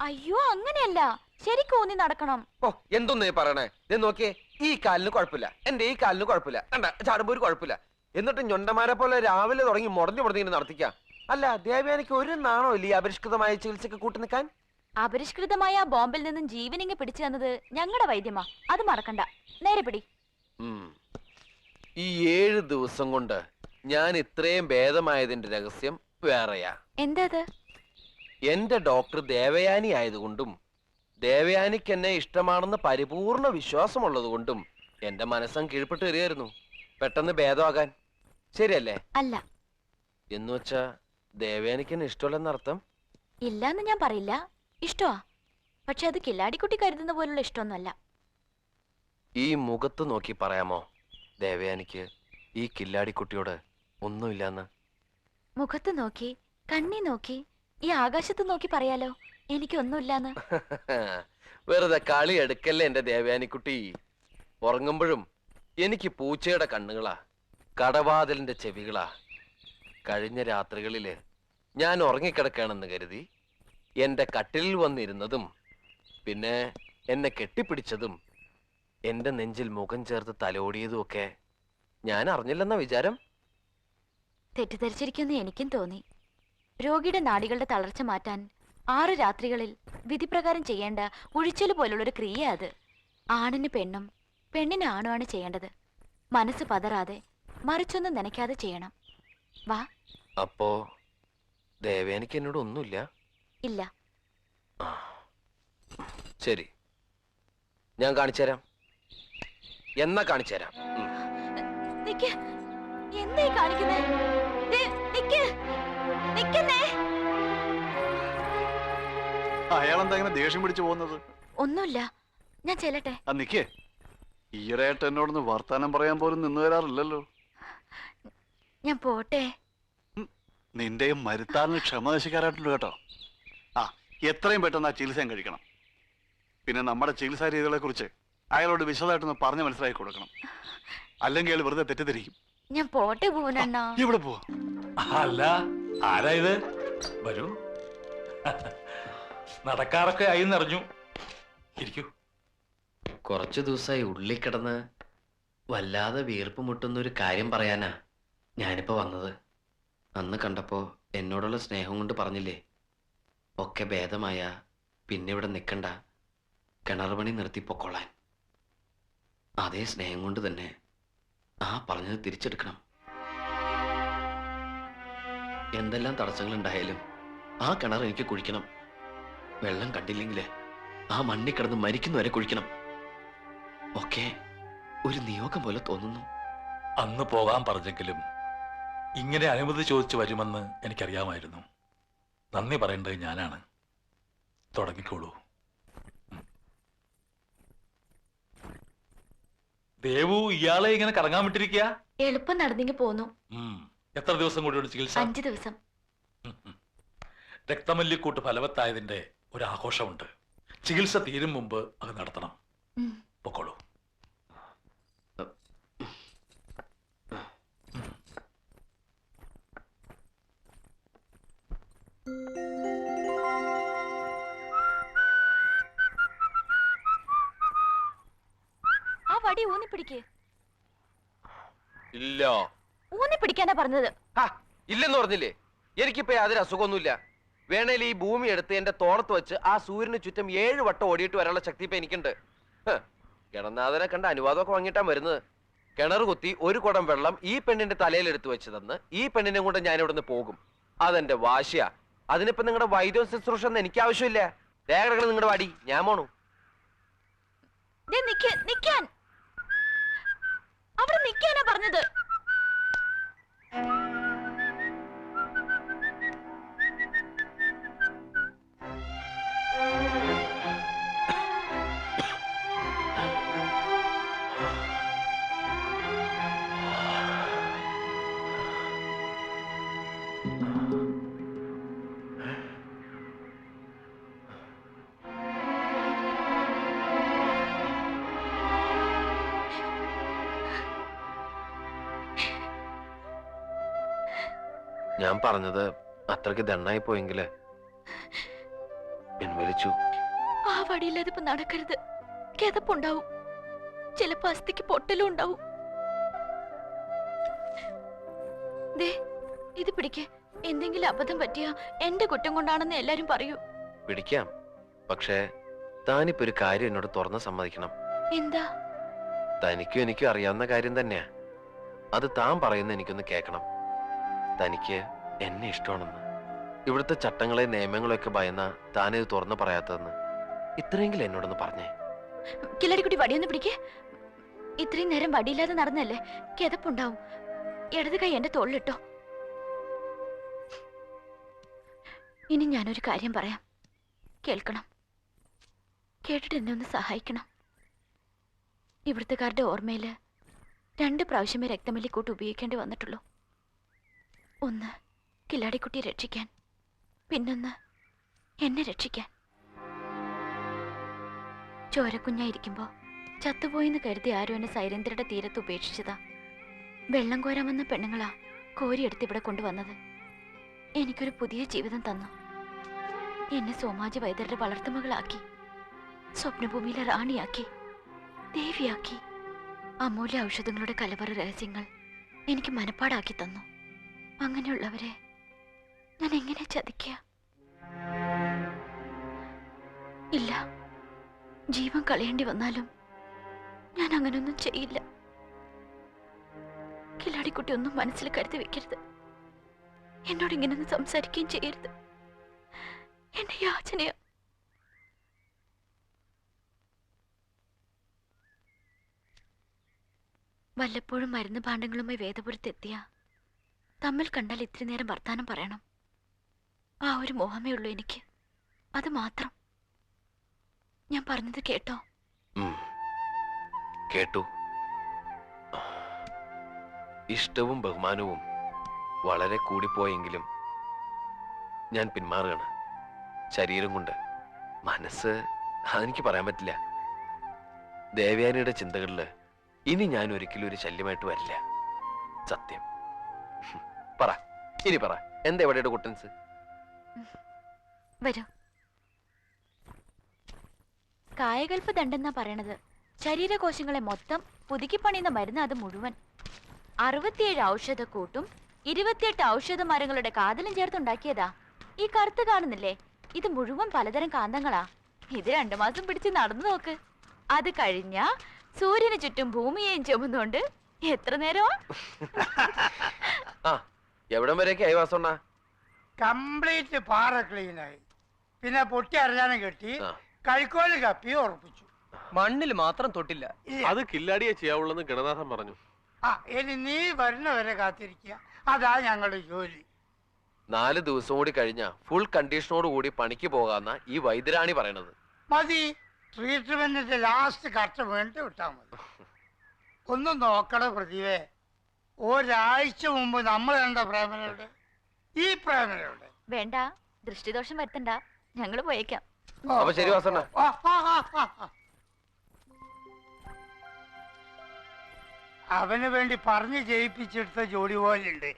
അയ്യോ അങ്ങനെയല്ല, ശരിക്കും ഊന്നി നടക്കണം. ഓ എന്തൊന്നേ പറയണേ. നോക്കിയേ, ഈ കാലിന് കുഴപ്പമില്ല, എന്റെ ഈ കാലിന് കുഴപ്പമില്ല, കണ്ട ചാടുമ്പോ ഒരു കുഴപ്പമില്ല. എന്നിട്ട് ഞൊണ്ടമാരെ പോലെ രാവിലെ തുടങ്ങി മുടഞ്ഞു മുടഞ്ഞിങ്ങനെ നടത്തിക്കാം. അല്ല ദേവയാനിക്ക് ഒരു നാണോ ഇല്ല ഈ അപരിഷ്കൃതമായ ചികിത്സക്ക് കൂട്ടി നിൽക്കാൻ? അപരിഷ്കൃതമായ ബോംബിൽ നിന്നും ജീവനിങ്ങ് പിടിച്ചു തന്നത് ഞങ്ങളുടെ വൈദ്യമാ, അത് മറക്കണ്ട. നേരെ പിടി. ഈ 7 ദിവസം കൊണ്ട് ഞാൻ ഇത്രയും ഭേദമായതിന്റെ രഹസ്യം വേറെയാ. എന്താ? എന്റെ ഡോക്ടർ ദേവയാനി ആയതുകൊണ്ടും ദേവയാനിക്ക് എന്നെ ഇഷ്ടമാണെന്ന് പരിപൂർണ വിശ്വാസമുള്ളത് കൊണ്ടും എന്റെ മനസ്സം കീഴ്പ്പെട്ട് വരികയായിരുന്നു പെട്ടെന്ന് ഭേദമാകാൻ. ശരിയല്ലേ? അല്ല. എന്നുവെച്ചാ ദേവയാനിക്ക് എന്നെ ഇഷ്ടമല്ലെന്നർത്ഥം? ഇല്ലാന്ന് ഞാൻ പറയില്ല, ഇഷ്ടമാ. പക്ഷെ അത് കില്ലാടിക്കുട്ടി കരുതുന്ന പോലുള്ള ഇഷ്ടമൊന്നുമല്ല. ഈ മുഖത്ത് നോക്കി പറയാമോ ദേവയാനിക്ക് ഈ കില്ലാടിക്കുട്ടിയോട് ഒന്നുമില്ലാന്ന്? മുഖത്ത് നോക്കി, കണ്ണി നോക്കി, ഈ ആകാശത്ത് നോക്കി പറയാലോ എനിക്കൊന്നുമില്ലാന്ന്. വെറുതെ കളി എടുക്കല്ലേ എന്റെ ദേവയാനിക്കുട്ടി. ഉറങ്ങുമ്പോഴും എനിക്ക് പൂച്ചയുടെ കണ്ണുകളാ, കടവാതിലിന്റെ ചെവികളാ. കഴിഞ്ഞ രാത്രികളില് ഞാൻ ഉറങ്ങിക്കിടക്കാണെന്ന് കരുതി എന്റെ കട്ടിലിൽ വന്നിരുന്നതും പിന്നെ എന്നെ കെട്ടിപ്പിടിച്ചതും എന്റെ നെഞ്ചിൽ മുഖം ചേർത്ത് തലോടിയതും ഒക്കെ ഞാൻ അറിഞ്ഞില്ലെന്ന വിചാരം? തെറ്റിദ്ധരിച്ചിരിക്കുമെന്ന് എനിക്കും തോന്നി. രോഗിയുടെ നാഡികളുടെ തളർച്ച മാറ്റാൻ 6 രാത്രികളിൽ വിധിപ്രകാരം ചെയ്യേണ്ട ഉഴിച്ചല് പോലുള്ളൊരു ക്രിയ അത്. ആണിന് പെണ്ണും പെണ്ണിന് ആണുമാണ് ചെയ്യേണ്ടത്. മനസ്സ് പതറാതെ മറിച്ചൊന്നും നനയ്ക്കാതെ ചെയ്യണം. വാ. അപ്പോ ദേവയാനിക്ക് എന്നോട് ഒന്നുമില്ല? ഇല്ല. ശരി, ഞാൻ കാണിച്ചു തരാം. എന്നാ കാണിച്ചു തരാം. എന്തായി കാണിക്കുന്നേ? അയാളെന്താ ഇങ്ങനെ ദേഷ്യം പിടിച്ചു പോകുന്നത്? ഒന്നുമില്ല, ഞാൻ ചെല്ലട്ടെ. നിക്കേ, ഈയിടെയായിട്ട് എന്നോടൊന്ന് വർത്താനം പറയാൻ പോലും നിന്ന് വരാറില്ലല്ലോ. ഞാൻ പോട്ടെ. നിന്റെയും മരുത്താറിന് ക്ഷമ നശിക്കാറായിട്ടുണ്ട് കേട്ടോ. എത്രയും പെട്ടെന്ന് ആ ചികിത്സ കഴിക്കണം. പിന്നെ നമ്മുടെ ചികിത്സാ രീതികളെ കുറിച്ച് അയാളോട് വിശദമായിട്ടൊന്ന് പറഞ്ഞ് മനസ്സിലാക്കി കൊടുക്കണം. അല്ലെങ്കിൽ അയാൾ വെറുതെ തെറ്റിദ്ധരിക്കും. ഞാൻ പോട്ടെ പൂവനണ്ണ. ഇവിടെ പോവാ. അല്ല, ആരാ ഇത്? വരൂ. നടക്കാറൊക്കെ ആയി നിറഞ്ഞു. ഇരിക്കൂ. കുറച്ചു ദിവസമായി ഉള്ളിൽ കിടന്ന് വല്ലാതെ വീർപ്പ് മുട്ടുന്ന ഒരു കാര്യം പറയാനാ ഞാനിപ്പോ വന്നത്. അന്ന് കണ്ടപ്പോ എന്നോടുള്ള സ്നേഹം കൊണ്ട് പറഞ്ഞില്ലേ, ഒക്കെ ഭേദമായ പിന്നെ ഇവിടെ നിൽക്കണ്ട, കിണർ പണി നിർത്തി പൊക്കോളാൻ. അതേ സ്നേഹം കൊണ്ട് തന്നെ ആ പറഞ്ഞത് തിരിച്ചെടുക്കണം. എന്തെല്ലാം തടസ്സങ്ങൾ ഉണ്ടായാലും ആ കിണർ എനിക്ക് കുഴിക്കണം. വെള്ളം കണ്ടില്ലെങ്കിൽ ആ മണ്ണി കിടന്ന് മരിക്കുന്നവരെ കുഴിക്കണം. ഒക്കെ ഒരു നിയോഗം പോലെ തോന്നുന്നു. അന്ന് പോകാൻ പറഞ്ഞെങ്കിലും ഇങ്ങനെ അനുമതി ചോദിച്ചു വരുമെന്ന് എനിക്കറിയാമായിരുന്നു. നന്ദി പറയേണ്ടത് ഞാനാണ്. തുടങ്ങിക്കോളൂ. ദേവു ഇയാളെ ഇങ്ങനെ കറങ്ങാൻ വിട്ടിരിക്കുക? എളുപ്പം നടന്നെങ്കിൽ പോന്നു. എത്ര ദിവസം കൂടിയുണ്ട് ചികിത്സ? 5 ദിവസം. രക്തമല്ലിക്കൂട്ട് ഫലവത്തായതിന്റെ ഒരു ആഘോഷമുണ്ട്. ചികിത്സ തീരും മുമ്പ് അത് നടത്തണം. പൊക്കോളൂ. ആ വടി ഊന്നി പിടിക്ക്. ഇല്ല. ഊന്നി പിടിക്കാനാ പറഞ്ഞത്. ഇല്ലെന്ന് പറഞ്ഞില്ലേ? എനിക്കിപ്പോ യാതൊരു അസുഖമൊന്നുമില്ല. വേണേൽ ഈ ഭൂമി എടുത്ത് എന്റെ തോളത്ത് വെച്ച് ആ സൂര്യന് ചുറ്റും 7 വട്ടം ഓടിയിട്ട് വരാനുള്ള ശക്തി ഇപ്പൊ എനിക്കുണ്ട്. കിണനാഥനെ കണ്ട അനുവാദമൊക്കെ വാങ്ങിയിട്ടാ വരുന്നത്. കിണർ കുത്തി ഒരു കുടം വെള്ളം ഈ പെണ്ണിന്റെ തലയിൽ എടുത്തു വെച്ച് തന്ന് ഈ പെണ്ണിനെ കൊണ്ട് ഞാൻ ഇവിടുന്ന് പോകും. അതെന്റെ വാശിയാ. അതിനിപ്പോ നിങ്ങളുടെ വൈദ്യ ശുശ്രൂഷ ഒന്നും എനിക്ക് ആവശ്യമില്ല. രേഖകൾ നിങ്ങളുടെ വാടി, ഞാൻ പോണു. അവിടെ നിൽക്കാനാ പറഞ്ഞത്. ഞാൻ പറഞ്ഞത് അത്രയ്ക്ക് ദണ്ണായി പോയെങ്കില് പിൻവലിച്ചു. ആ വടിയില്ലാതെ ഇപ്പൊ നടക്കരുത്. കിതപ്പുണ്ടാവും, ചിലപ്പോ അസ്ഥിക്ക് പൊട്ടലും ഉണ്ടാവും. ദേ ഇത് പിടിക്ക്. എന്തെങ്കിലും അബദ്ധം പറ്റിയ എന്റെ കുറ്റം കൊണ്ടാണെന്ന് എല്ലാരും പറയൂ. പിടിക്കാം, പക്ഷേ താനിപ്പോ ഒരു കാര്യം എന്നോട് തുറന്ന് സമ്മതിക്കണം. എന്താ? തനിക്കും എനിക്കും അറിയാവുന്ന കാര്യം തന്നെയാ. അത് താൻ പറയുന്ന എനിക്കൊന്ന് കേൾക്കണം. തനിക്ക് എന്നെ ഇഷ്ടമാണെന്ന്, ഇവിടുത്തെ ചട്ടങ്ങളെ നിയമങ്ങളെയൊക്കെ ഭയന്ന താനിത് തുറന്ന് പറയാത്തതെന്ന് ഇത്രയെങ്കിലും എന്നോടൊന്ന് പറഞ്ഞേ. കില്ലാടിക്കുട്ടി വടിയൊന്ന് പിടിക്കേ. ഇത്രയും നേരം വടിയില്ലാതെ നടന്നല്ലേ, കിതപ്പുണ്ടാവും. ഇടത് കൈ എന്റെ തോളിലിട്ടോ. ഇനി ഞാനൊരു കാര്യം പറയാം, കേൾക്കണം. കേട്ടിട്ട് എന്നെ ഒന്ന് സഹായിക്കണം. ഇവിടുത്തുകാരുടെ ഓർമ്മയില് 2 പ്രാവശ്യമേ രക്തമല്ലിക്കൂട്ട് ഉപയോഗിക്കേണ്ടി വന്നിട്ടുള്ളൂ. ഒന്ന് കില്ലാടിക്കുട്ടിയെ രക്ഷിക്കാൻ, പിന്നൊന്ന് എന്നെ രക്ഷിക്കാൻ. ചോരക്കുഞ്ഞായിരിക്കുമ്പോ ചത്തുപോയിന്ന് കരുതി ആരും എന്നെ സൈരന്ധ്രയുടെ തീരത്ത് ഉപേക്ഷിച്ചതാ. വെള്ളം കോരാൻ വന്ന പെണ്ണുങ്ങളാ കോരിയെടുത്ത് ഇവിടെ കൊണ്ടുവന്നത്. എനിക്കൊരു പുതിയ ജീവിതം തന്നു. എന്നെ സോമാജി വൈദ്യരുടെ വളർത്തുമകളാക്കി, സ്വപ്നഭൂമിയിലെ റാണിയാക്കി, ദേവിയാക്കി. അമൂല്യ ഔഷധങ്ങളുടെ കലവറ രഹസ്യങ്ങൾ എനിക്ക് മനപ്പാടാക്കി തന്നു. അങ്ങനെയുള്ളവരെ ഞാൻ എങ്ങനെ ചതിക്കുക? ഇല്ല, ജീവൻ കളയേണ്ടി വന്നാലും ഞാൻ അങ്ങനൊന്നും ചെയ്യില്ല. കില്ലാടിക്കുട്ടി ഒന്നും മനസ്സിൽ കരുതി വെക്കരുത്. എന്നോട് ഇങ്ങനൊന്നും സംസാരിക്കുകയും ചെയ്യരുത്. എന്റെ യാചനയാ. വല്ലപ്പോഴും മരുന്ന് ഭാണ്ഡങ്ങളുമായി വേദപുരത്തെത്തിയ തമ്മിൽ കണ്ടാൽ ഇത്തിരി നേരം വർത്താനം പറയണം. ആ ഒരു മോഹമേ ഉള്ളൂ എനിക്ക്, അത് മാത്രം. ഞാൻ പറഞ്ഞത് കേട്ടോ? കേട്ടു. ഇഷ്ടവും ബഹുമാനവും വളരെ കൂടിപ്പോയെങ്കിലും ഞാൻ പിന്മാറുകയാണ്. ശരീരം കൊണ്ട്, മനസ്സ് അതെനിക്ക് പറയാൻ പറ്റില്ല. ദേവയാനിയുടെ ചിന്തകളില് ഇനി ഞാൻ ഒരിക്കലും ഒരു ശല്യമായിട്ട് വരില്ല. സത്യം. പറ, ഇനി പറ, എന്താ എവിടെയുടെ കുട്ടൻസ്? വരൂ. കായകൽപ്പ ദണ്ടെന്നാ പറയണത്. ശരീരകോശങ്ങളെ മൊത്തം പുതുക്കി പണിയുന്ന മരുന്ന് അത് മുഴുവൻ. 67 ഔഷധക്കൂട്ടും 28 ഔഷധ മരങ്ങളുടെ കാതലും ചേർത്തുണ്ടാക്കിയതാ. ഈ കറുത്ത് കാണുന്നില്ലേ, ഇത് മുഴുവൻ പലതരം കാന്തങ്ങളാ. ഇത് 2 മാസം പിടിച്ച് നടന്നു നോക്ക്. അത് കഴിഞ്ഞ സൂര്യന് ചുറ്റും ഭൂമിയെയും ചുമന്നുകൊണ്ട് എത്ര നേരമാ? ആ, എവിടം വരെയൊക്കെ ആയി വാസണ്ണ? കംപ്ലീറ്റ് പാറ ക്ലീനായി. പിന്നെ പൊട്ടി അരഞ്ഞാനും കെട്ടി കൈക്കോല് കപ്പി ഉറപ്പിച്ചു. മണ്ണിൽ മാത്രം തൊട്ടില്ല. ഇല്ല. അത് കില്ലാടിയെ ചെയ്യാവുള്ളെന്ന് ഗണനാഥൻ പറഞ്ഞു. ആ, ഇനി നീ വരുന്നവരെ കാത്തിരിക്കുക. അതാ ഞങ്ങളുടെ ജോലി. 4 ദിവസം കൂടി കഴിഞ്ഞ ഫുൾ കണ്ടീഷനോട് കൂടി പണിക്ക് പോകാന്ന ഈ വൈദ്യരാണി പറയണത്. മതി, ട്രീറ്റ്മെന്റിന്റെ ലാസ്റ്റ് കഷ്ടം വേണ്ടി വിട്ടാ മതി. ഒന്ന് നോക്കണ പ്രതിഭേ, ഒരാഴ്ച മുമ്പ് നമ്മൾ കണ്ട പ്രേമനയുടെ ഈ പ്രേമനയുടെ വേണ്ട, ദൃഷ്ടിദോഷം വരുത്തണ്ട, ഞങ്ങള് പോയേക്കാം. അപ്പൊ ശരി വാസണ്ണ. അവന് വേണ്ടി പറഞ്ഞ് ജയിപ്പിച്ചെടുത്ത ജോലി പോലുണ്ട്.